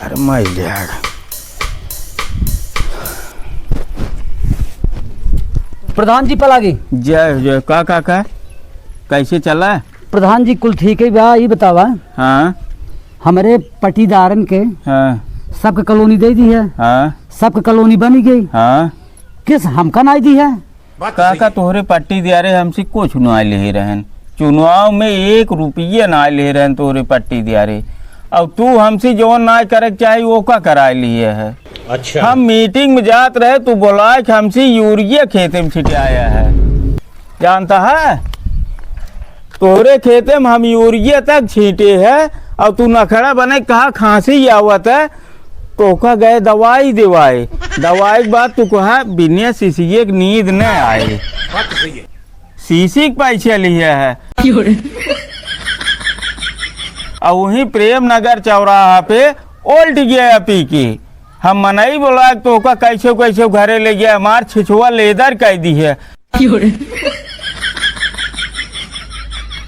अरे मैं ले आएगा। प्रधान जी पल आगे। जय जय का कैसे चला है? प्रधान जी कुल ठीक है बा, ये बतावा। हाँ हमारे पटीदारन के हाँ सबके कॉलोनी दे दी है। हाँ सबके कॉलोनी बनी गई। हाँ किस हमका नहीं दी है? काका तोहरे पट्टी दिया रे, हमसे कुछ ना ले रहन। चुनाव में 1 रुपये ना ले रहन तोहरे पट्टी दिया रे। अब तू हमसे जो ना करे चाहे वो का करा लिए है। अच्छा हम मीटिंग में जात रहे, तू बोला कि हमसे यूरिया खेते में छिटाया है। जानता है तोहरे खेते में हम यूरिया तक छींटे है और तू नखड़ा बने कहा खांसी आवत है तो का गए दवाई दिवाए। दवाई के बाद तू कहा बिना शीशिये की नींद न आए। शीशी के पैसे लिए है और वहीं प्रेम नगर चौराहा पे उल्ट गया पी के। हम मनई बोला तो का कैसे कैसे घरे ले गया, हमार छिछुआ लेदर कह दी है।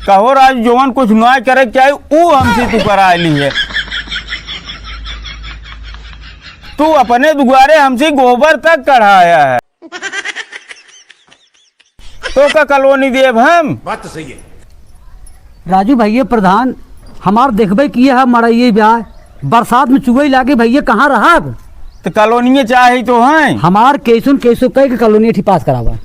कहो राज जवान कुछ ना करे चाहे वो हमसे तू करा ली है। तू अपने दुआरे हमसे गोबर तक कढ़ाया है तो का कॉलोनी देव हम। बात तो सही है। राजू भैया प्रधान हमार देखबे किए है मरइये ब्याह बरसात में चुगई लागे भैया कहाँ रहा? तो कॉलोनी चाहे तो हैं हमार कैसुन कैसो कह के कॉलोनी ठीक पास करावा।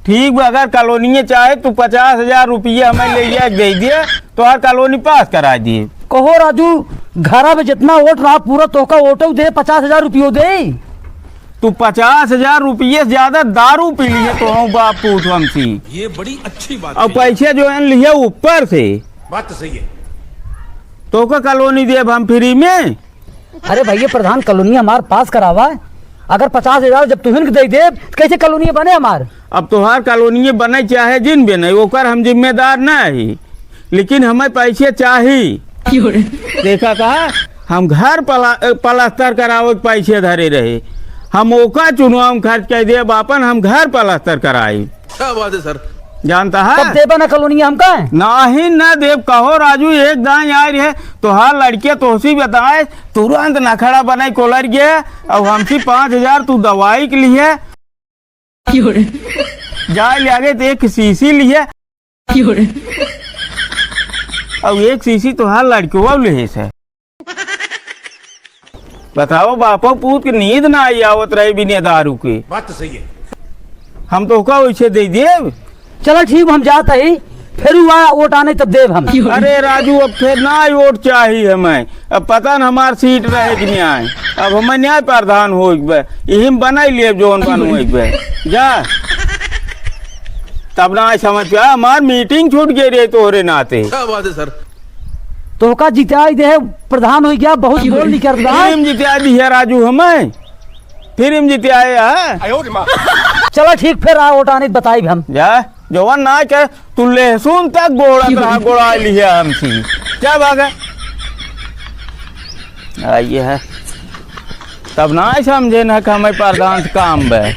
ठीक बा, अगर कॉलोनी चाहे तो 50,000 रुपया हमें ले जाए दे दिए तो हर कॉलोनी पास करा दिए। कहो राजू घरा में जितना वोट रहा पूरा तो का वोटो दे 50,000 रुपये दे। तू 50,000 रुपये ज्यादा दारू पी लिए तो हम बाप पूछ हमसी। ये बड़ी अच्छी बात और पैसे जो है लिए ऊपर से। बात तो सही है। तो का कॉलोनी देव हम फ्री में। अरे भैया प्रधान कॉलोनी हमार पास करावा। अगर 50,000 जब तुहन के दे दे कैसे कॉलोनी बने हमार? अब तोहार कॉलोनी बने चाहे जिन भी नहीं ओकर हम जिम्मेदार न है, लेकिन हमें पैसे चाहिए। देखा कहा हम घर पलस्तर करावे पैसे धरे रहे, हम ओका चुनाव में खर्च कर दे बापन हम घर पलस्तर कराई। क्या बात है सर। जानता है कब देबा ना कॉलोनी हमका? नहीं न देव। कहो राजू एक दाई आ रही है तो हर लड़के तोसी बताए तुरंत नखड़ा बनाई कोलर गया और हमसे 5,000 तू दवाई के लिए जाए ले आगे तो 1 शीशी लिए और 1 शीशी तो हर लड़के ले से। बताओ बापा पूत की नींद ना आई आवत रहे बिना दारू के। बात तो सही है। हम तो का वैसे दे देव। चलो ठीक हम जाता ही फिर वोट आने तब देव हम। अरे राजू अब फिर ना वोट चाहिए हमें। अब पता न हमार सीट रहे कि न्याय। अब हमें न्याय प्रधान हो यही बना लिए जोन बन जा तब ना समझ गया हमार मीटिंग छूट गई रे तोहरे नाते। क्या बात है सर। तो का जिताई दे प्रधान हो गया बहुत बोल नहीं कर फिर जितिया दी है राजू हमें फिर जितिया है। चलो ठीक फिर आ वोट आने बताई हम जा जवान ना कर तू लहसुन तक गोड़ा लिया हमसे क्या भागा आइए है तब ना समझे ना कि हमें प्रधान काम है।